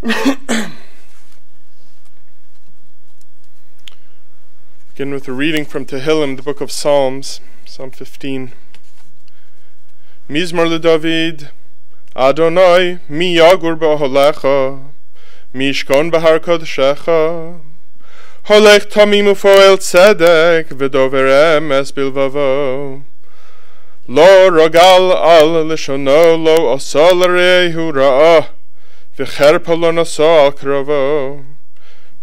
Begin with a reading from Tehillim, the book of Psalms, Psalm 15. Mizmor LeDavid, Adonai, mi yagur b'oholecha, mi yishkon b'har kodeshecha, holech tamim ufoel tzedek, v'dover emes bilvavo. Lo rogal al lishono, lo osa l'reihu ra'ah, v'cherpa lo nasa al krovo.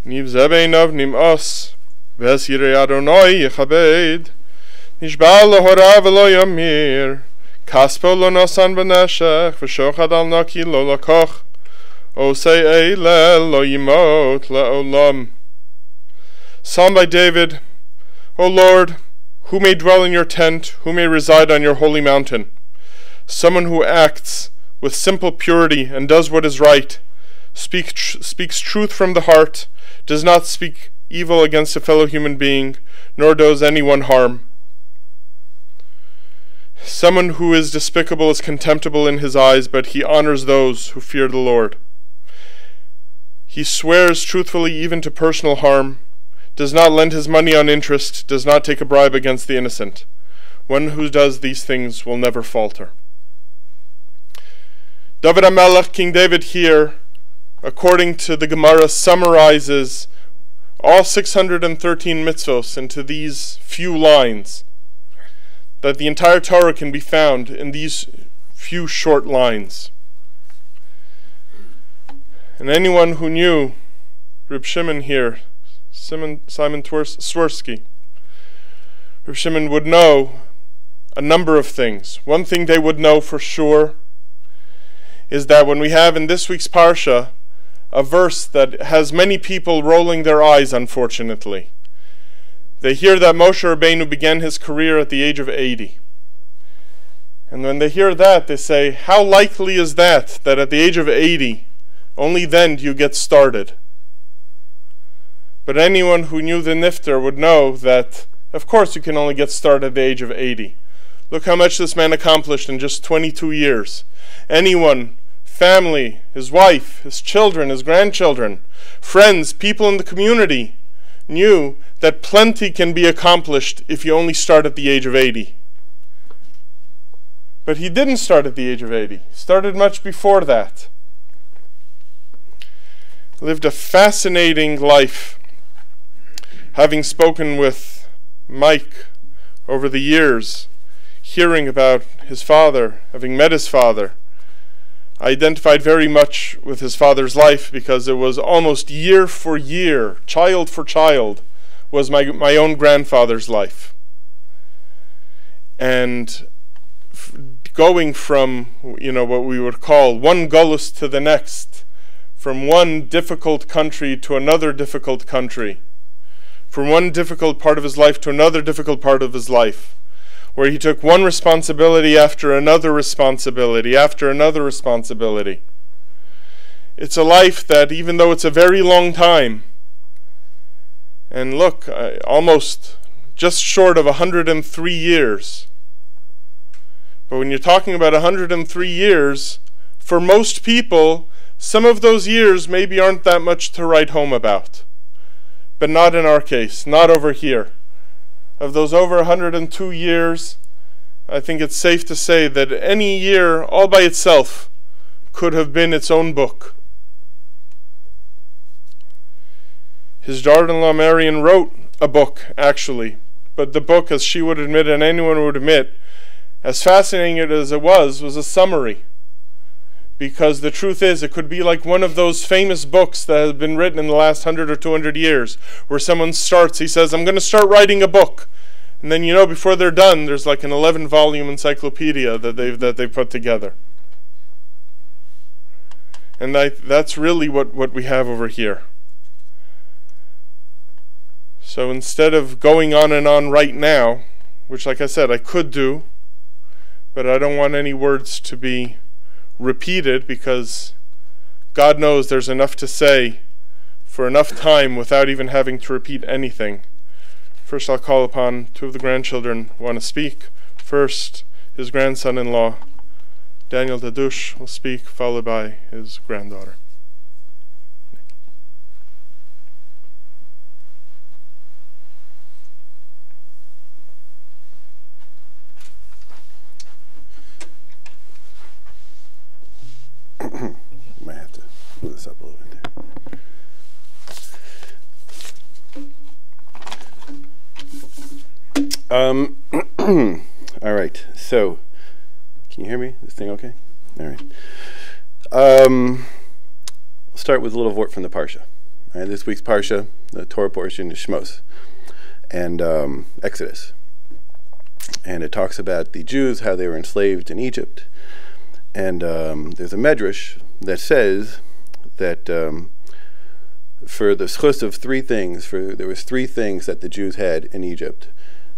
Niv ze beinav nim'as, v'es yirei Adonai yichabed, nishbal l'hora v'lo yamir, kaspo lo nasan v'neshech, v'shochad al naki lo lakoch, osei eile lo yimot le'olam. Psalm by David. O Lord, who may dwell in your tent, who may reside on your holy mountain? Someone who acts with simple purity and does what is right, speaks truth from the heart, does not speak evil against a fellow human being, nor does anyone harm. Someone who is despicable is contemptible in his eyes, but he honors those who fear the Lord. He swears truthfully even to personal harm, does not lend his money on interest, does not take a bribe against the innocent. One who does these things will never falter. David HaMelech, King David here, according to the Gemara, summarizes all 613 mitzvos into these few lines, that the entire Torah can be found in these few short lines. And anyone who knew Reb Shimon here, Simon Swirsky, Reb Shimon would know a number of things. One thing they would know for sure is that when we have in this week's Parsha a verse that has many people rolling their eyes, unfortunately. They hear that Moshe Rabbeinu began his career at the age of 80. And when they hear that, they say, how likely is that at the age of 80, only then do you get started? But anyone who knew the Nifter would know that, of course, you can only get started at the age of 80. Look how much this man accomplished in just 22 years. Anyone, family, his wife, his children, his grandchildren, friends, people in the community, knew that plenty can be accomplished if you only start at the age of 80. But he didn't start at the age of 80. He started much before that. Lived a fascinating life. Having spoken with Mike over the years, hearing about his father, having met his father, I identified very much with his father's life because it was almost year for year, child for child, was my own grandfather's life. And going from, what we would call one gullus to the next, from one difficult country to another difficult country, from one difficult part of his life to another difficult part of his life, where he took one responsibility after another responsibility after another responsibility. It's a life that, even though it's a very long time, and look, almost just short of 103 years, but when you're talking about 103 years, for most people, some of those years maybe aren't that much to write home about. But not in our case, not over here. Of those over 102 years, I think it's safe to say that any year all by itself could have been its own book. His daughter-in-law Marion wrote a book, actually, but the book, as she would admit and anyone would admit, as fascinating as it was a summary. Because the truth is, it could be like one of those famous books that have been written in the last 100 or 200 years, where someone starts, he says, I'm going to start writing a book. And then, before they're done, there's like an 11-volume encyclopedia that they've put together. And that's really what we have over here. So instead of going on and on right now, which, like I said, I could do, but I don't want any words to be repeated, because God knows there's enough to say for enough time without even having to repeat anything. First, I'll call upon two of the grandchildren who want to speak. First, his grandson-in-law, Daniel Dadush, will speak, followed by his granddaughter. move this up a little bit there. All right, so can you hear me? Is this thing okay? All right. We'll start with a little vort from the Parsha. All right, this week's Parsha, the Torah portion, is Shmos and Exodus. And it talks about the Jews, how they were enslaved in Egypt. And there's a medrash that says that for the schus of three things, there was three things that the Jews had in Egypt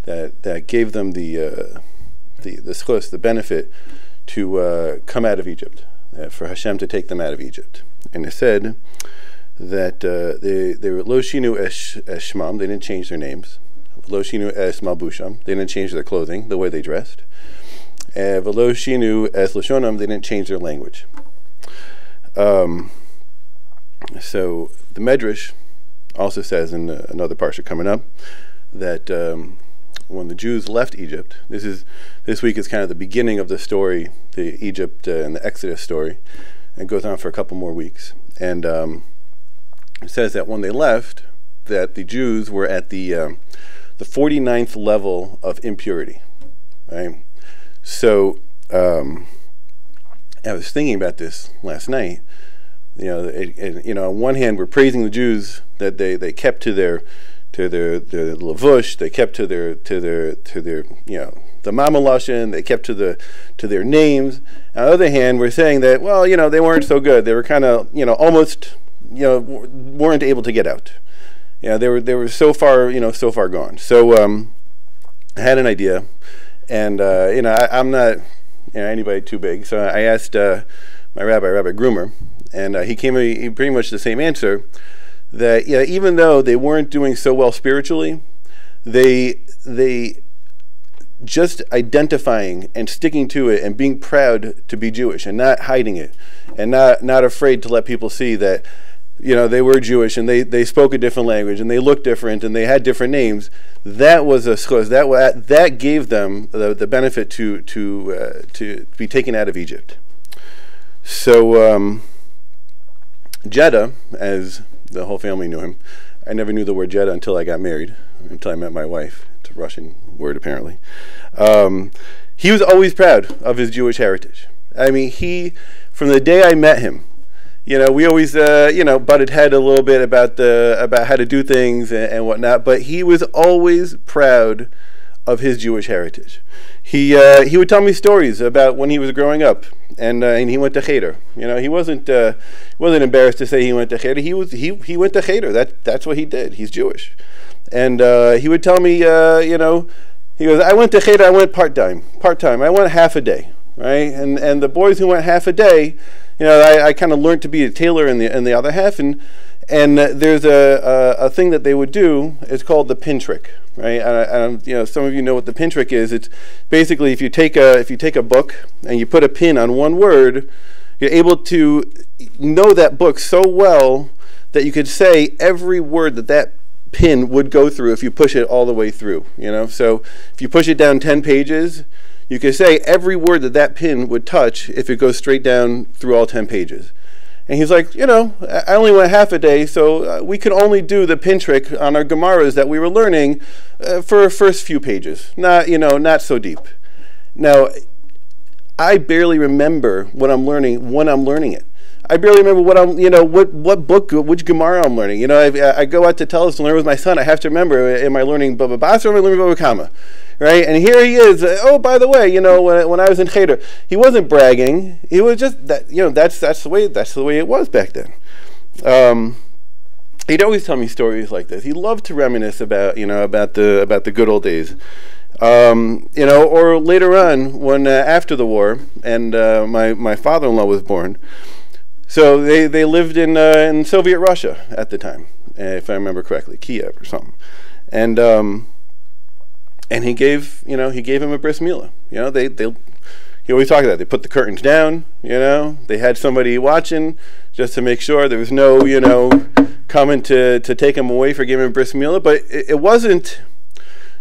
that gave them the schus, the benefit to come out of Egypt, for Hashem to take them out of Egypt. And it said that they were lo shinu es shmam, they didn't change their names. Lo shinu es malbusham, they didn't change their clothing, the way they dressed. Velo shinu es lashonam, they didn't change their language. So the Medrash also says in another parsha coming up that when the Jews left Egypt, this week is kind of the beginning of the story, the Egypt and the Exodus story, and it goes on for a couple more weeks. And it says that when they left, that the Jews were at the 49th level of impurity, right? So I was thinking about this last night. On one hand, we're praising the Jews that they kept to their lavush, they kept to their the mama lashon, they kept to their names. On the other hand, we're saying that they weren't so good. They were kind of almost weren't able to get out. They were so far gone. So I had an idea, and I'm not anybody too big. So I asked my Rabbi Groomer, and he pretty much the same answer, that even though they weren't doing so well spiritually, they just identifying and sticking to it and being proud to be Jewish and not hiding it and not afraid to let people see that they were Jewish and they spoke a different language and they looked different and they had different names. That was a schos. That gave them the benefit to be taken out of Egypt. So Jeddah, as the whole family knew him. I never knew the word Jeddah until I got married, until I met my wife. It's a Russian word, apparently. He was always proud of his Jewish heritage. I mean, from the day I met him, we always, butted head a little bit about how to do things and whatnot, but he was always proud of his Jewish heritage. He would tell me stories about when he was growing up, and he went to Cheder. He wasn't embarrassed to say he went to Cheder. He went to Cheder. That's what he did. He's Jewish, and he would tell me, he goes, I went to Cheder. I went part time. I went half a day, right? And the boys who went half a day, I kind of learned to be a tailor in the other half, and there's a thing that they would do. It's called the pin trick, right? And some of you know what the pin trick is. It's basically if you take a book and you put a pin on one word, you're able to know that book so well that you could say every word that pin would go through if you push it all the way through. So if you push it down 10 pages, you could say every word that pin would touch if it goes straight down through all 10 pages. And he's like, I only went half a day, so we could only do the pin trick on our Gemaras that we were learning for the first few pages, not so deep. Now, I barely remember what I'm learning when I'm learning it. I barely remember what book, which Gemara I'm learning. I go out to tell us to learn with my son. I have to remember, am I learning Bava Basra or am I learning Bava Kama? Right, and here he is. Oh, by the way, when I was in Cheder, he wasn't bragging. He was just that. That's the way it was back then. He'd always tell me stories like this. He loved to reminisce about the good old days. Or later on when after the war, and my father-in-law was born. So they lived in Soviet Russia at the time, if I remember correctly, Kiev or something, and he gave him a bris milah. He always talked about it. They put the curtains down. They had somebody watching just to make sure there was no coming to take him away for giving him bris milah. But it wasn't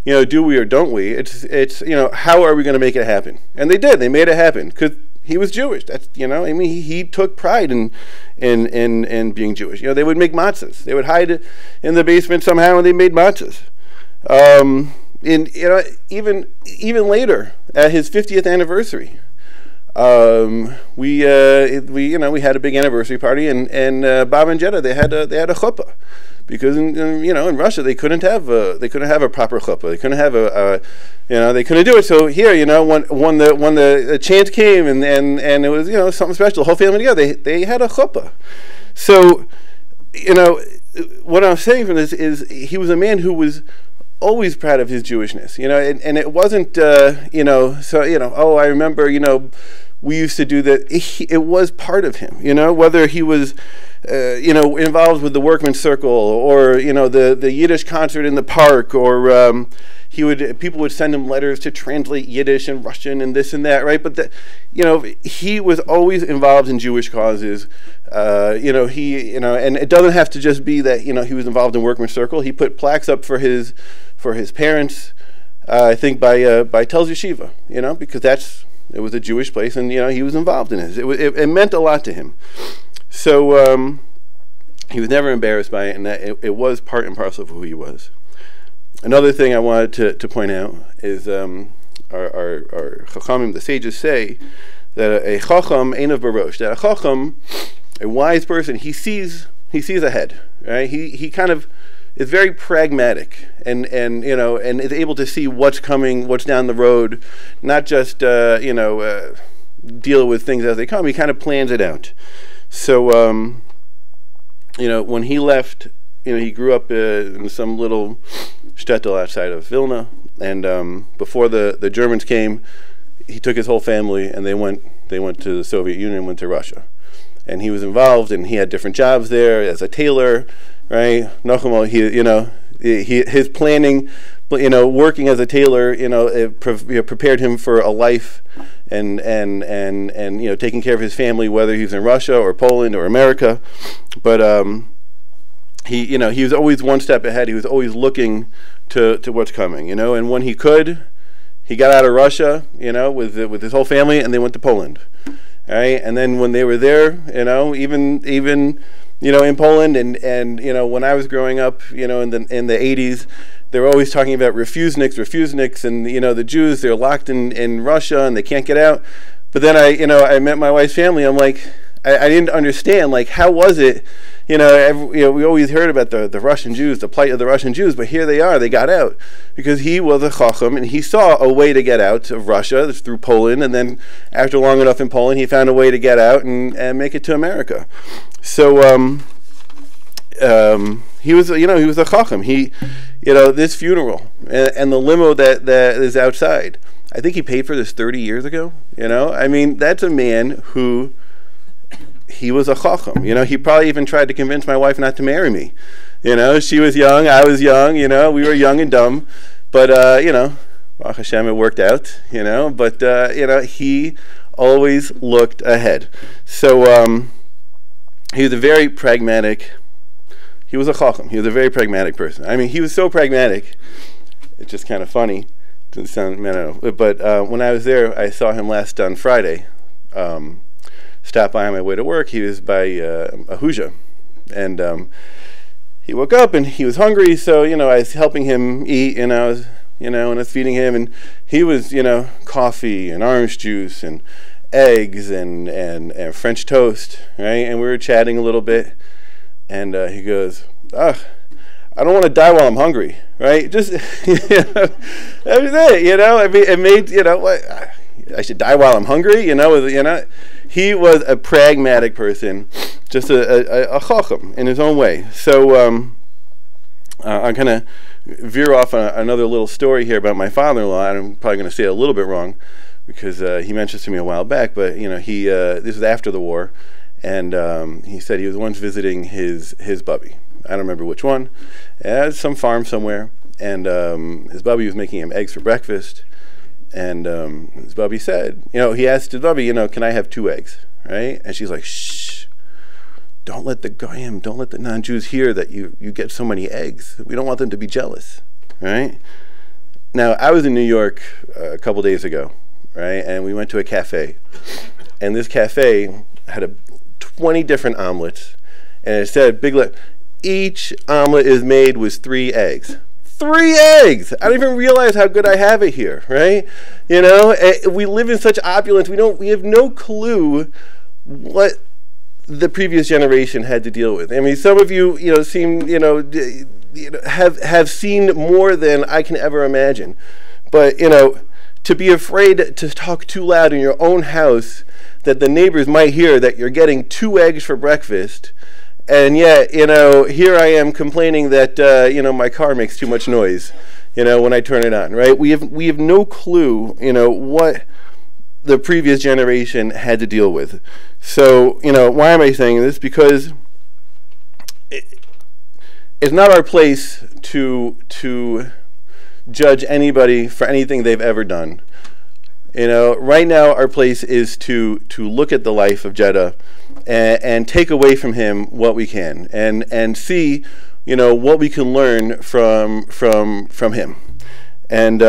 do we or don't we? It's how are we going to make it happen? And they did. They made it happen because he was Jewish. That's, you know, I mean, he took pride in being Jewish. You know, they would make matzahs. They would hide in the basement somehow, and they made matzahs. And you know, even later at his 50th anniversary, we had a big anniversary party, and Bob and Jetta, they had a chuppah. Because in Russia they couldn't have a proper chuppah. They couldn't have they couldn't do it. So here, when the chant came and it was something special, the whole family together, they had a chuppah. So what I'm saying from this is he was a man who was always proud of his Jewishness. And it wasn't I remember we used to do that. It was part of him. Whether he was involved with the workman's circle, or the Yiddish concert in the park, or people would send him letters to translate Yiddish and Russian and this and that, right? But he was always involved in Jewish causes. And it doesn't have to just be that he was involved in workman's circle. He put plaques up for his parents. I think by Telz Yeshiva, because it was a Jewish place, and he was involved in it. It meant a lot to him. So he was never embarrassed by it, and that it was part and parcel of who he was. Another thing I wanted to point out is our Chachamim, the sages, say that a Chacham ain't of barosh. That a Chacham, a wise person, he sees ahead. Right? He kind of is very pragmatic, and is able to see what's coming, what's down the road, not just deal with things as they come. He kind of plans it out. So, when he left, he grew up in some little shtetl outside of Vilna, and before the Germans came, he took his whole family, and they went to the Soviet Union, went to Russia, and he was involved, and he had different jobs there as a tailor, right? Nachum, his planning, working as a tailor, it prepared him for a life, and taking care of his family, whether he was in Russia or Poland or America. But he was always one step ahead. He was always looking to what's coming, and when he could, he got out of Russia, with his whole family, and they went to Poland. All right, and then when they were there, even in Poland, and when I was growing up, in the 80s, they were always talking about refuseniks, and the Jews, they're locked in Russia and they can't get out. But then I met my wife's family. I'm like, I didn't understand, like, how was it? We always heard about the Russian Jews, the plight of the Russian Jews, but here they are, they got out because he was a chacham, and he saw a way to get out of Russia through Poland, and then after long enough in Poland, he found a way to get out and make it to America. So he was a chacham. This funeral and the limo that is outside, I think he paid for this 30 years ago. I mean, that's a man who, he was a chacham. He probably even tried to convince my wife not to marry me. She was young, I was young, we were young and dumb, but Baruch Hashem, it worked out, but he always looked ahead. So he was a very pragmatic, he was a chacham. He was a very pragmatic person. I mean, he was so pragmatic, it's just kind of funny. Doesn't sound, I don't know. But when I was there, I saw him last on Friday. Stopped by on my way to work. He was by Ahuja, and he woke up and he was hungry. So I was helping him eat, and I was feeding him, and he was coffee and orange juice and eggs and French toast, right? And we were chatting a little bit, and he goes, I don't want to die while I'm hungry, right? Just that was it, I mean, it made what I should die while I'm hungry, He was a pragmatic person, just a chacham in his own way. So I'm going to veer off on another little story here about my father-in-law. I'm probably going to say it a little bit wrong because he mentioned this to me a while back, but he this was after the war, and he said he was once visiting his bubby. I don't remember which one. At some farm somewhere, and his bubby was making him eggs for breakfast. And his bubby said, he asked his bubby, can I have 2 eggs, right? And she's like, shh, don't let the non-Jews hear that you get so many eggs. We don't want them to be jealous, right? Now, I was in New York a couple days ago, right? And we went to a cafe, and this cafe had 20 different omelets, and it said each omelet is made with 3 eggs. 3 eggs! I don't even realize how good I have it here, right? You know, we live in such opulence. We have no clue what the previous generation had to deal with. I mean, some of you, seem, have seen more than I can ever imagine. But, to be afraid to talk too loud in your own house that the neighbors might hear that you're getting 2 eggs for breakfast, and yet, here I am complaining that, my car makes too much noise, when I turn it on, right? We have no clue, what the previous generation had to deal with. So, why am I saying this? Because it's not our place to judge anybody for anything they've ever done. Right now our place is to look at the life of Jeddah and take away from him what we can, and see, what we can learn from him. And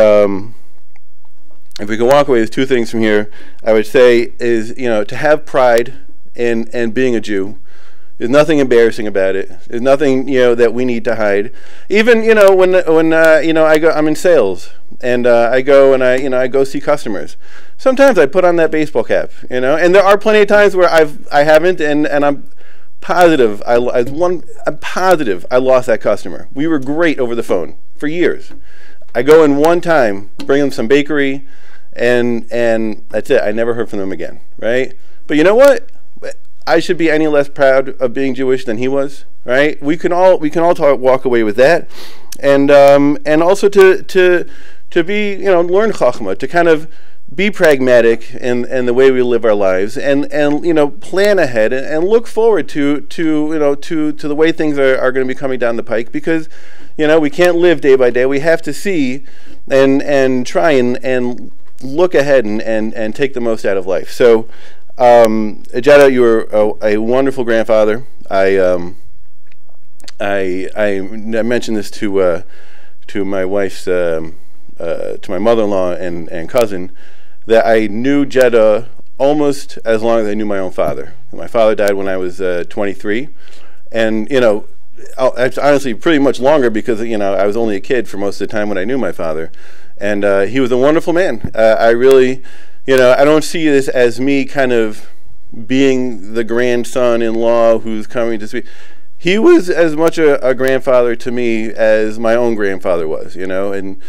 if we can walk away with 2 things from here, I would say is, to have pride in being a Jew. There's nothing embarrassing about it. There's nothing, that we need to hide. Even, when I'm in sales, and I go and I go see customers. Sometimes I put on that baseball cap, and there are plenty of times where I haven't, and I'm positive I'm positive I lost that customer. We were great over the phone for years. I go in one time, bring them some bakery, and that's it. I never heard from them again, right? But you know what? I should be any less proud of being Jewish than he was, right? We can all walk away with that, and also to be, learn chachma, to kind of be pragmatic in the way we live our lives, and plan ahead and look forward to the way things are going to be coming down the pike, because we can't live day by day. We have to see and try and look ahead and take the most out of life. So Jeddah, you were a wonderful grandfather. I mentioned this to my wife's to my mother-in-law and cousin, that I knew Jeddah almost as long as I knew my own father. My father died when I was 23, and honestly pretty much longer, because I was only a kid for most of the time when I knew my father, and he was a wonderful man. I really, I don't see this as me kind of being the grandson-in-law who's coming to speak. He was as much a grandfather to me as my own grandfather was, and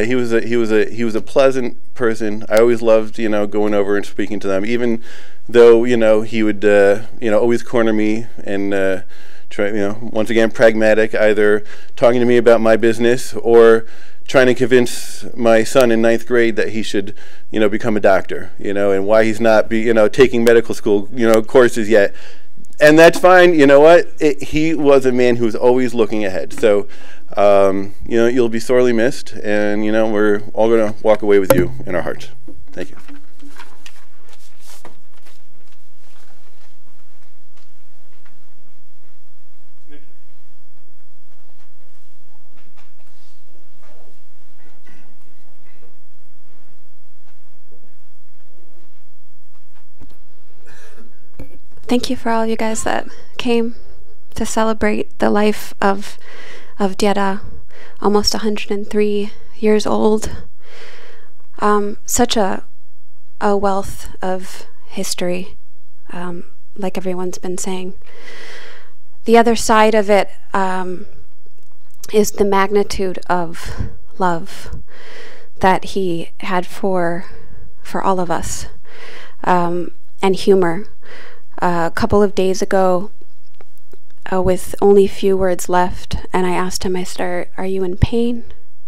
he was a pleasant person. I always loved, going over and speaking to them, even though, he would, always corner me and try, once again, pragmatic, either talking to me about my business or trying to convince my son in 9th grade that he should, become a doctor, and why he's not taking medical school, courses yet. And that's fine. You know what? He was a man who was always looking ahead. So, you'll be sorely missed, and we're all going to walk away with you in our hearts. Thank you. Thank you for all you guys that came to celebrate the life of Jeddah, almost 103 years old. Such a wealth of history, like everyone's been saying. The other side of it is the magnitude of love that he had for all of us, and humor. A couple of days ago, with only a few words left, and I asked him, are you in pain?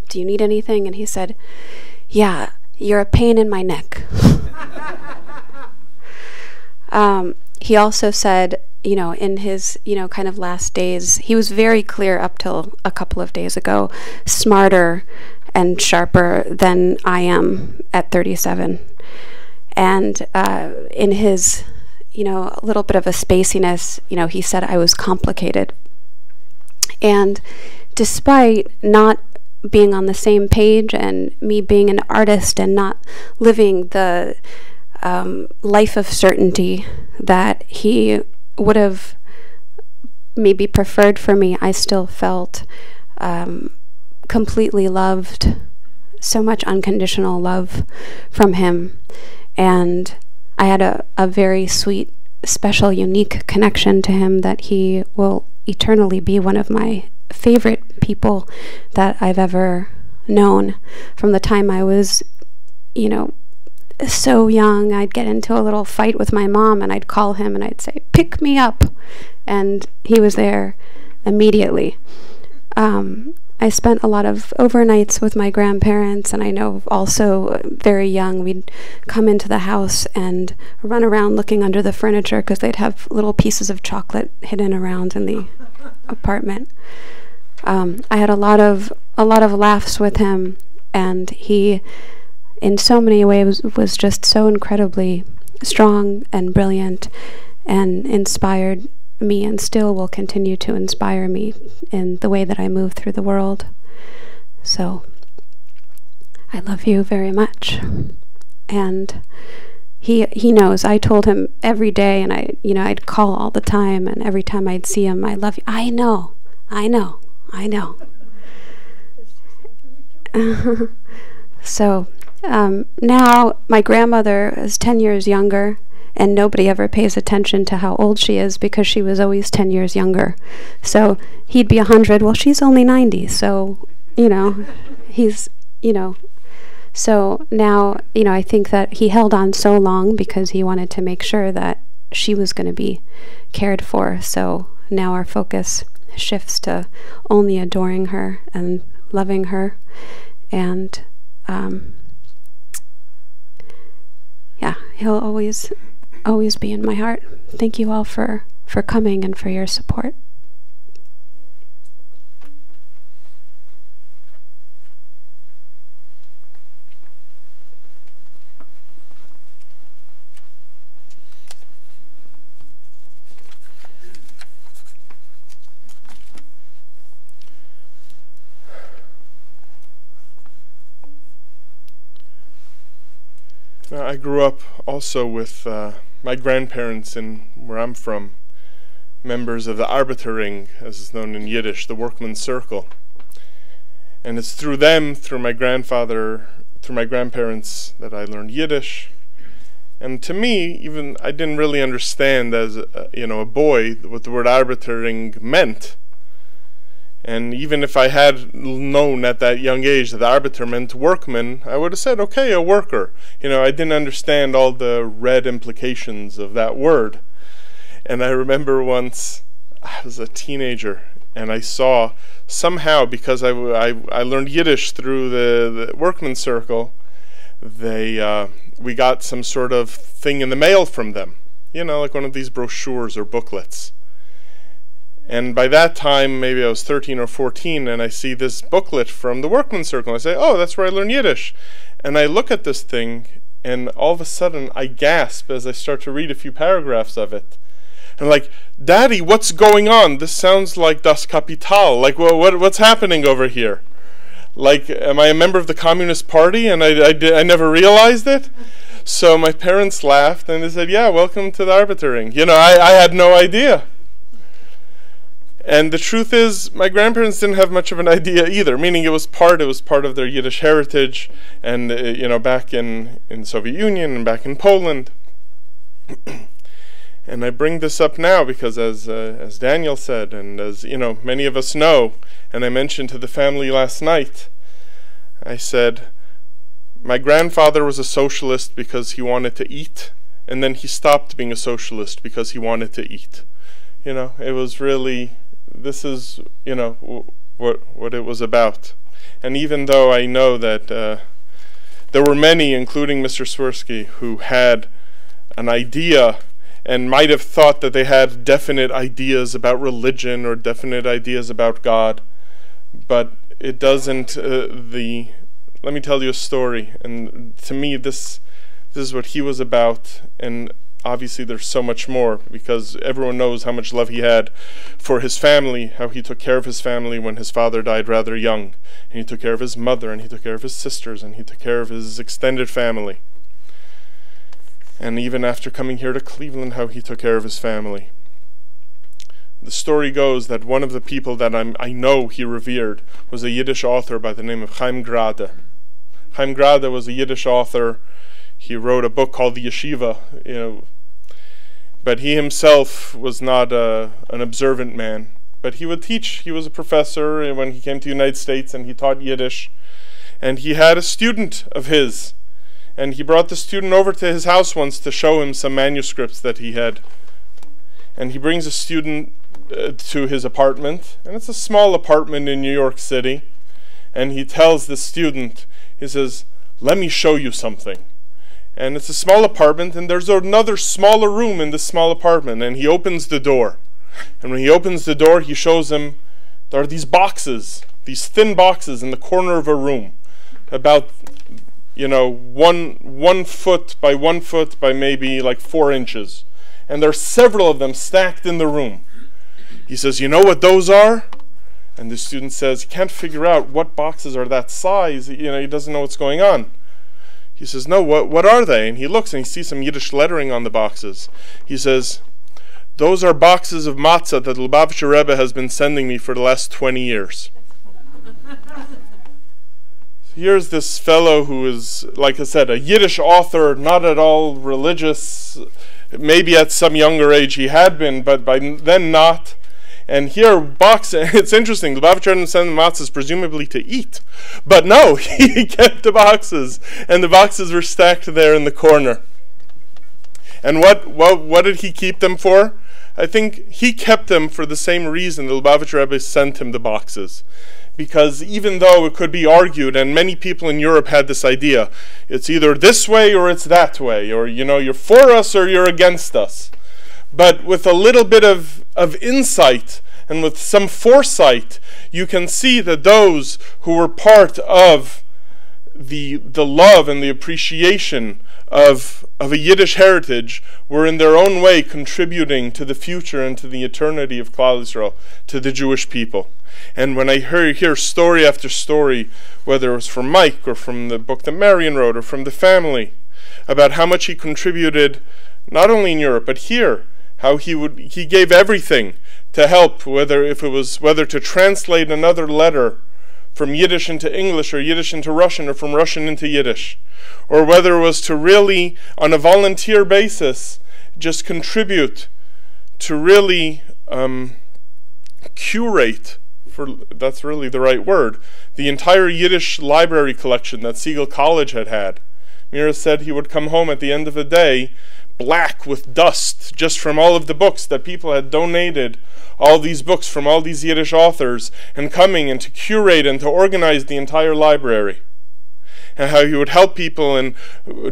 Do you need anything? And he said, yeah, you're a pain in my neck. He also said, in his, kind of last days, he was very clear up till a couple of days ago, smarter and sharper than I am at 37. And in his a little bit of a spaciness, he said I was complicated. And despite not being on the same page, and me being an artist and not living the life of certainty that he would have maybe preferred for me, I still felt completely loved, so much unconditional love from him. And I had a very sweet, special, unique connection to him that he will eternally be one of my favorite people that I've ever known. From the time I was, you know, so young, I'd get into a little fight with my mom and I'd call him and I'd say, "Pick me up," and he was there immediately. I spent a lot of overnights with my grandparents, and I know also very young we'd come into the house and run around looking under the furniture because they'd have little pieces of chocolate hidden around in the apartment. I had a lot of laughs with him, and he, in so many ways, was just so incredibly strong and brilliant and inspired me, and still will continue to inspire me in the way that I move through the world. So I love you very much. And he knows. I told him every day, and I'd call all the time, and every time I'd see him, "I love you." I know. So now my grandmother is 10 years younger, and nobody ever pays attention to how old she is because she was always 10 years younger. So he'd be 100. Well, she's only 90. So, he's, So now, I think that he held on so long because he wanted to make sure that she was going to be cared for. So now our focus shifts to only adoring her and loving her. And, yeah, he'll always be in my heart. Thank you all for coming and for your support. Now, I grew up also with my grandparents in where I'm from, members of the Arbeiterring, as is known in Yiddish, the workman's circle. And it's through them, through my grandfather, through my grandparents, that I learned Yiddish. And to me, even I didn't really understand as a boy what the word Arbeiterring meant. And even if I had known at that young age that the Arbeiter meant workman, I would have said, okay, a worker. I didn't understand all the red implications of that word. And I remember once, I was a teenager, and I saw somehow, because I learned Yiddish through the workman's circle, we got some sort of thing in the mail from them. Like one of these brochures or booklets. And by that time, maybe I was 13 or 14, and I see this booklet from the workman's circle. I say, oh, that's where I learned Yiddish. And I look at this thing, and all of a sudden I gasp as I start to read a few paragraphs of it. And I'm like, Daddy, what's going on? This sounds like Das Kapital. Like, what's happening over here? Like, am I a member of the Communist Party and I never realized it? So my parents laughed, and they said, yeah, welcome to the Arbeiterring. I had no idea. And the truth is, my grandparents didn't have much of an idea either, meaning it was part of their Yiddish heritage, and back in Soviet Union and back in Poland. And I bring this up now because as Daniel said, and as many of us know, and I mentioned to the family last night, I said, my grandfather was a socialist because he wanted to eat, and then he stopped being a socialist because he wanted to eat. It was really... This is, what it was about. And even though I know that there were many, including Mr. Swirsky, who had an idea and might have thought that they had definite ideas about religion or definite ideas about God, but it doesn't, let me tell you a story. And to me, this is what he was about, and obviously there's so much more, because everyone knows how much love he had for his family, how he took care of his family when his father died rather young, and he took care of his mother, and he took care of his sisters, and he took care of his extended family. And even after coming here to Cleveland, how he took care of his family. The story goes that one of the people that I know he revered was a Yiddish author by the name of Chaim Grade. Chaim Grade was a Yiddish author. He wrote a book called The Yeshiva, but he himself was not an observant man. But he would teach. He was a professor when he came to the United States, and he taught Yiddish. And he had a student of his, and he brought the student over to his house once to show him some manuscripts that he had. And he brings a student to his apartment, and it's a small apartment in New York City. And he tells the student, he says, "Let me show you something." And it's a small apartment, and there's another smaller room in this small apartment, and he opens the door. And when he opens the door, he shows him there are these boxes, these thin boxes in the corner of a room, about 1 foot by 1 foot by maybe like 4 inches. And there are several of them stacked in the room. He says, "You know what those are?" And the student says he can't figure out what boxes are that size. He doesn't know what's going on. He says, "No, what are they?" And he looks and he sees some Yiddish lettering on the boxes. He says, "Those are boxes of matzah that the Lubavitcher Rebbe has been sending me for the last 20 years. Here's this fellow who is, like I said, a Yiddish author, not at all religious. Maybe at some younger age he had been, but by then not. And here, it's interesting, the Lubavitcher Rebbe sent the matzahs presumably to eat. But no, he kept the boxes, and the boxes were stacked there in the corner. And what did he keep them for? I think he kept them for the same reason the Lubavitcher Rebbe sent him the boxes. Because even though it could be argued, and many people in Europe had this idea, it's either this way or it's that way, or you're for us or you're against us. But with a little bit of insight and with some foresight, you can see that those who were part of the love and the appreciation of a Yiddish heritage were in their own way contributing to the future and to the eternity of Klal Yisrael, to the Jewish people. And when I hear story after story, whether it was from Mike or from the book that Marion wrote or from the family, about how much he contributed, not only in Europe but here, how he gave everything to help, whether to translate another letter from Yiddish into English or Yiddish into Russian or from Russian into Yiddish, or whether it was to really, on a volunteer basis, just contribute to really curate, that's really the right word, the entire Yiddish library collection that Siegel College had. Mira said he would come home at the end of the day black with dust just from all of the books that people had donated, all these books from all these Yiddish authors, and coming and to curate and to organize the entire library. And how he would help people and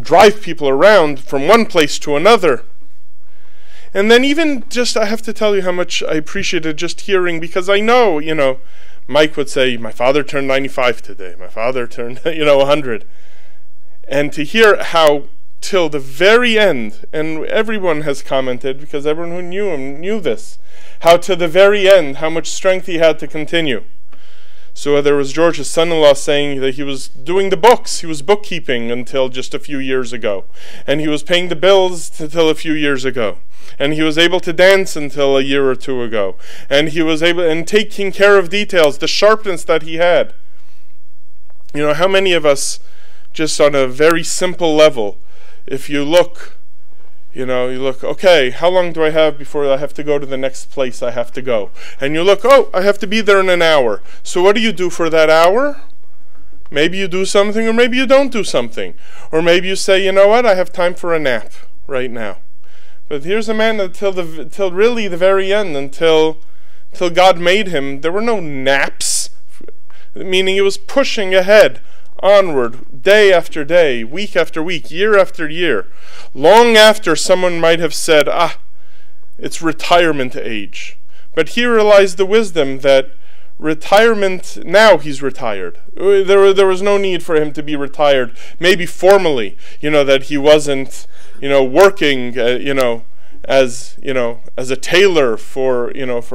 drive people around from one place to another. And then even just, I have to tell you how much I appreciated just hearing, because I know, Mike would say, my father turned 95 today, my father turned, 100. And to hear how till the very end, and everyone has commented, because everyone who knew him knew this, how to the very end, how much strength he had to continue. So there was George's son-in-law saying that he was doing the books, he was bookkeeping until just a few years ago, and he was paying the bills until a few years ago, and he was able to dance until a year or two ago, and he was able, and taking care of details, the sharpness that he had. How many of us, just on a very simple level, if you look, okay, how long do I have before I have to go to the next place I have to go? And you look, oh, I have to be there in an hour. So what do you do for that hour? Maybe you do something, or maybe you don't do something. Or maybe you say, you know what, I have time for a nap right now. But here's a man that till really the very end, until God made him, there were no naps. Meaning he was pushing ahead, onward, day after day, week after week, year after year, long after someone might have said, it's retirement age. But here lies the wisdom that retirement, now he's retired. There was no need for him to be retired, maybe formally, that he wasn't, working, as a tailor for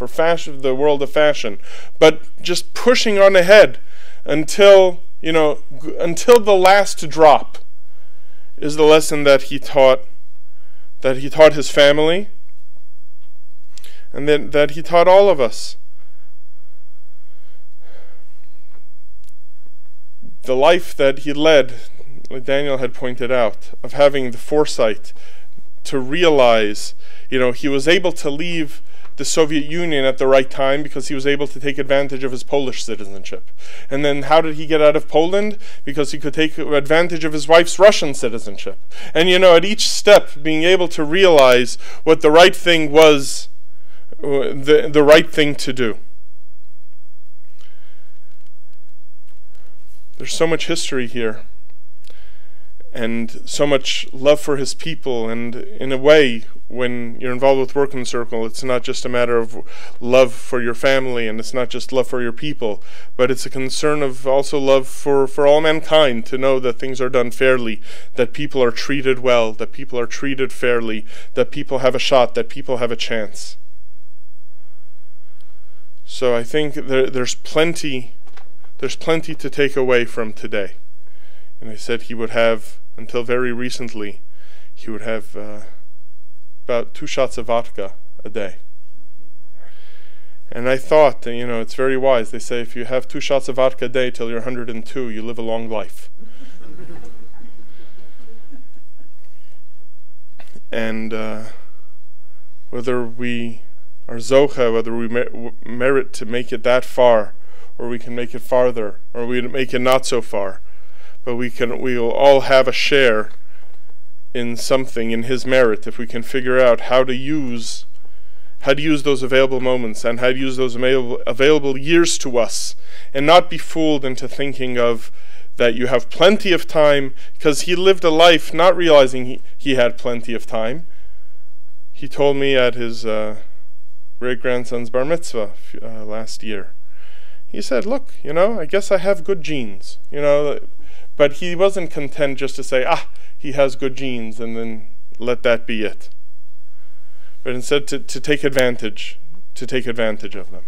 fashion, the world of fashion, but just pushing on ahead until the last drop. is the lesson that he taught his family, and that he taught all of us. The life that he led, like Daniel had pointed out, of having the foresight to realize, he was able to leave the Soviet Union at the right time because he was able to take advantage of his Polish citizenship. And then how did he get out of Poland? Because he could take advantage of his wife's Russian citizenship. And at each step, being able to realize what the right thing was, the right thing to do. There's so much history here, and so much love for his people, and in a way, when you're involved with Workman Circle, it's not just a matter of love for your family, and it's not just love for your people, but it's a concern of also love for all mankind, to know that things are done fairly, that people are treated well, that people are treated fairly, that people have a shot, that people have a chance. So I think there's plenty to take away from today. And I said he would have, until very recently, he would have about 2 shots of vodka a day. And I thought that, it's very wise. They say if you have 2 shots of vodka a day till you're 102, you live a long life. And whether we are zocha, whether we merit to make it that far, or we can make it farther, or we make it not so far, but we will all have a share in something, in his merit, if we can figure out how to use those available moments, and how to use those available years to us, and not be fooled into thinking of that you have plenty of time, because he lived a life not realizing he had plenty of time. He told me at his great-grandson's bar mitzvah last year. He said, look, I guess I have good genes, but he wasn't content just to say, he has good genes, and then let that be it. But instead to take advantage of them.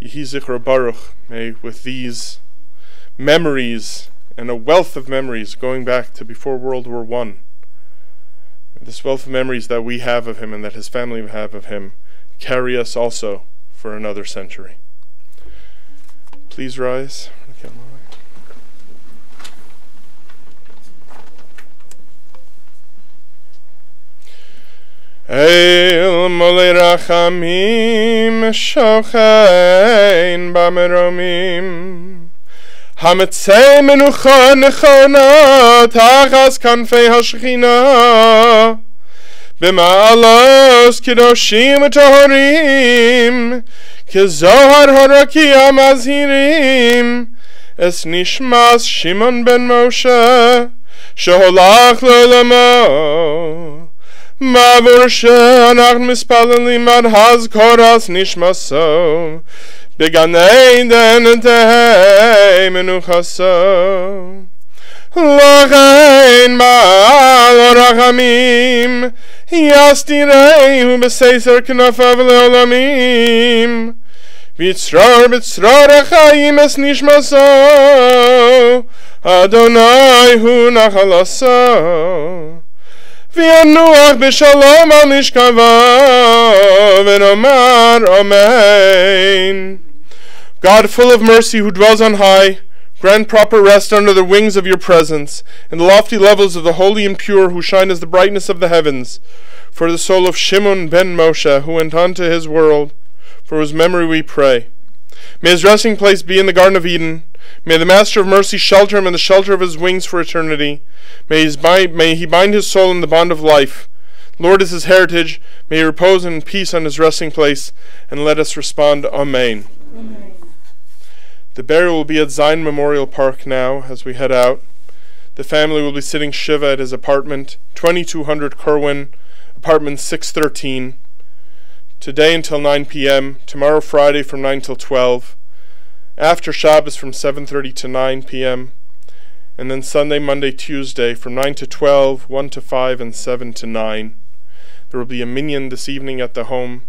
Yehi Zichro Baruch, may with these memories, and a wealth of memories going back to before World War I, this wealth of memories that we have of him and that his family have of him, carry us also for another century. Please rise. Eil molei rachamim shochein b'meromim hametzei menucha nechona tachas kanfei hashchina b'ma'alos kidoshim v'tohorim כזוהר הרקיע מזהירים es nishmas Shimon ben Moshe שהולך לעולמו מעבור שאנחנו מתפללים עד הזכורת נשמתו בגן עדן תהי מנוחתו לכן בעל הרחמים יסתירהו בסתר כנפיו לעולמים בצרור החיים es נשמתו אדוני הוא נחלתו וינוח בשלום על משכבו ונאמר Amen. God, full of mercy, who dwells on high, grant proper rest under the wings of your presence, in the lofty levels of the holy and pure, who shine as the brightness of the heavens, for the soul of Shimon ben Moshe, who went on to his world, for whose memory we pray. May his resting place be in the Garden of Eden. May the Master of Mercy shelter him in the shelter of his wings for eternity. May he bind his soul in the bond of life. Lord is his heritage. May he repose in peace on his resting place. And let us respond, Amen. Amen. The burial will be at Zion Memorial Park now as we head out. The family will be sitting Shiva at his apartment, 2200 Kerwin, apartment 613. Today until 9 p.m., tomorrow Friday from 9 till 12, after Shabbos from 7:30 to 9 p.m., and then Sunday, Monday, Tuesday from 9 to 12, 1 to 5, and 7 to 9. There will be a minyan this evening at the home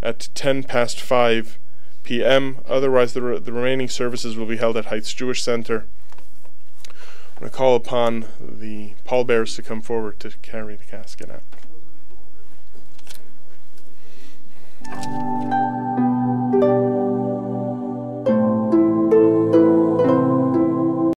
at 10 past 5 p.m. Otherwise, the remaining services will be held at Heights Jewish Center. I'm going to call upon the pallbearers to come forward to carry the casket out.